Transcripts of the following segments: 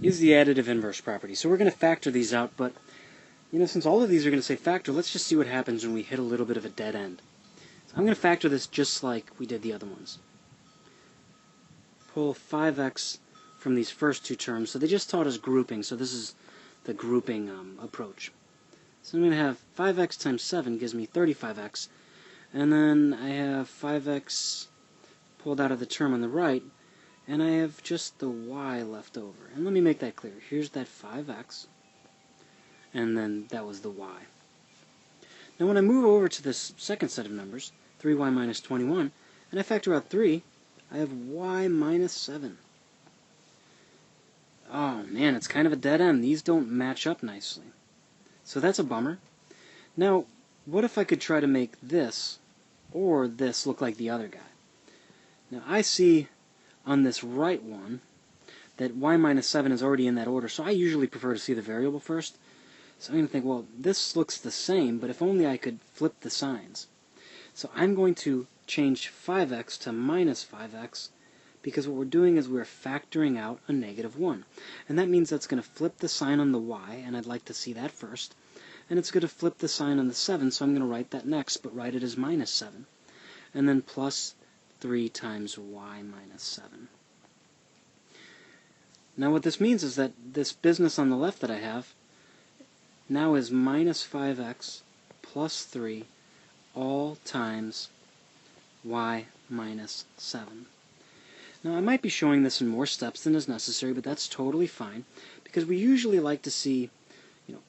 is the additive inverse property. So we're going to factor these out, but since all of these are going to say factor, let's just see what happens when we hit a little bit of a dead end. So I'm going to factor this just like we did the other ones. Pull 5x from these first two terms. So they just taught us grouping, so this is the grouping approach. So I'm going to have 5x times 7 gives me 35x, and then I have 5x pulled out of the term on the right, and I have just the y left over. And let me make that clear. Here's that 5x, and then that was the y. Now when I move over to this second set of numbers, 3y minus 21, and I factor out 3, I have y minus 7. Oh man, it's kind of a dead end. These don't match up nicely. So that's a bummer. Now, what if I could try to make this or this look like the other guy? Now I see on this right one that y minus 7 is already in that order, so I usually prefer to see the variable first. So I'm going to think, well, this looks the same, but if only I could flip the signs. So I'm going to change 5x to minus 5x, because what we're doing is we're factoring out a negative 1. And that means that's going to flip the sign on the y, and I'd like to see that first. And it's going to flip the sign on the 7, so I'm going to write that next, but write it as minus 7. And then plus 3 times y minus 7. Now what this means is that this business on the left that I have now is minus 5x plus 3 all times y minus 7. Now I might be showing this in more steps than is necessary, but that's totally fine, because we usually like to see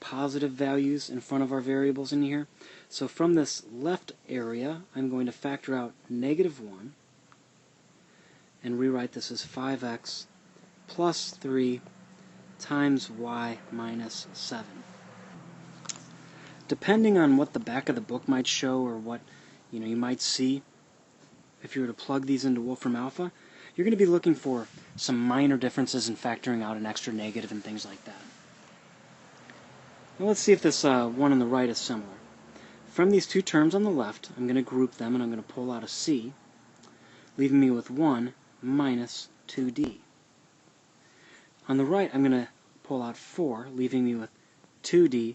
positive values in front of our variables in here. So from this left area, I'm going to factor out negative 1 and rewrite this as 5x plus 3 times y minus 7. Depending on what the back of the book might show, or what you might see, if you were to plug these into Wolfram Alpha, you're going to be looking for some minor differences in factoring out an extra negative and things like that. Now let's see if this one on the right is similar. From these two terms on the left, I'm going to group them, and I'm going to pull out a c, leaving me with 1 minus 2d. On the right, I'm going to pull out 4, leaving me with 2d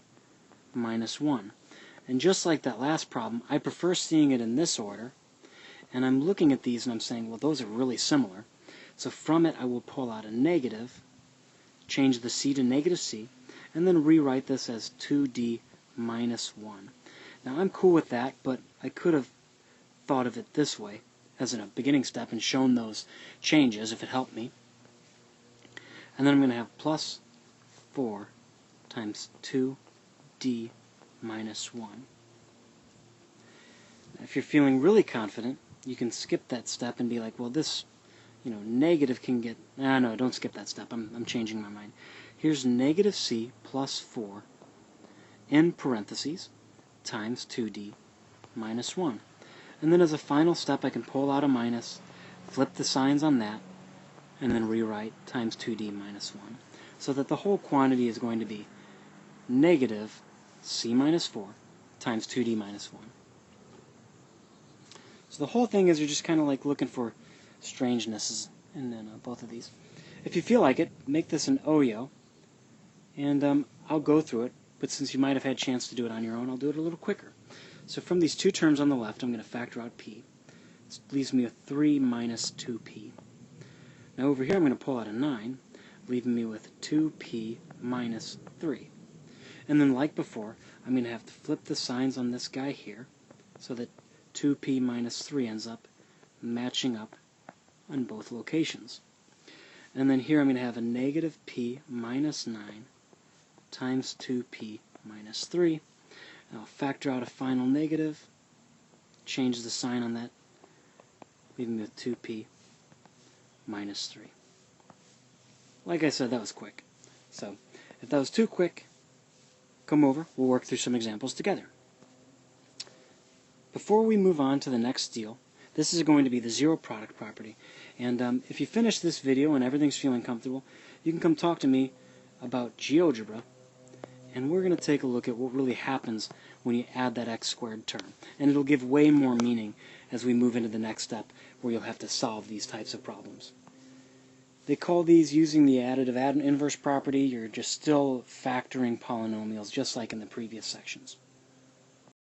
minus 1. And just like that last problem, I prefer seeing it in this order, and I'm looking at these and I'm saying, well, those are really similar. So from it, I will pull out a negative, change the c to negative c, and then rewrite this as 2d minus 1. Now I'm cool with that, but I could have thought of it this way as a beginning step and shown those changes if it helped me. And then I'm going to have plus 4 times 2d minus 1. Now, if you're feeling really confident, you can skip that step and be like, well, this negative can get... No, don't skip that step. I'm changing my mind. Here's negative c plus 4 in parentheses times 2d minus 1. And then as a final step, I can pull out a minus, flip the signs on that, and then rewrite times 2d minus 1. So that the whole quantity is going to be negative c minus 4 times 2d minus 1. So the whole thing is you're just kind of like looking for strangenesses in both of these. If you feel like it, make this an OYO, and I'll go through it, but since you might have had a chance to do it on your own, I'll do it a little quicker. So from these two terms on the left, I'm going to factor out p. This leaves me with 3 minus 2p. Now over here I'm going to pull out a 9, leaving me with 2p minus 3. And then like before, I'm going to have to flip the signs on this guy here, so that 2p minus 3 ends up matching up on both locations. And then here I'm going to have a negative p minus 9 times 2p minus 3. And I'll factor out a final negative, change the sign on that, leaving me with 2p minus 3. Like I said, that was quick. So if that was too quick, come over, we'll work through some examples together. Before we move on to the next deal, this is going to be the zero product property. And if you finish this video and everything's feeling comfortable, you can come talk to me about GeoGebra, and we're going to take a look at what really happens when you add that x squared term. And it'll give way more meaning as we move into the next step, where you'll have to solve these types of problems. They call these using the additive inverse property. You're just still factoring polynomials, just like in the previous sections.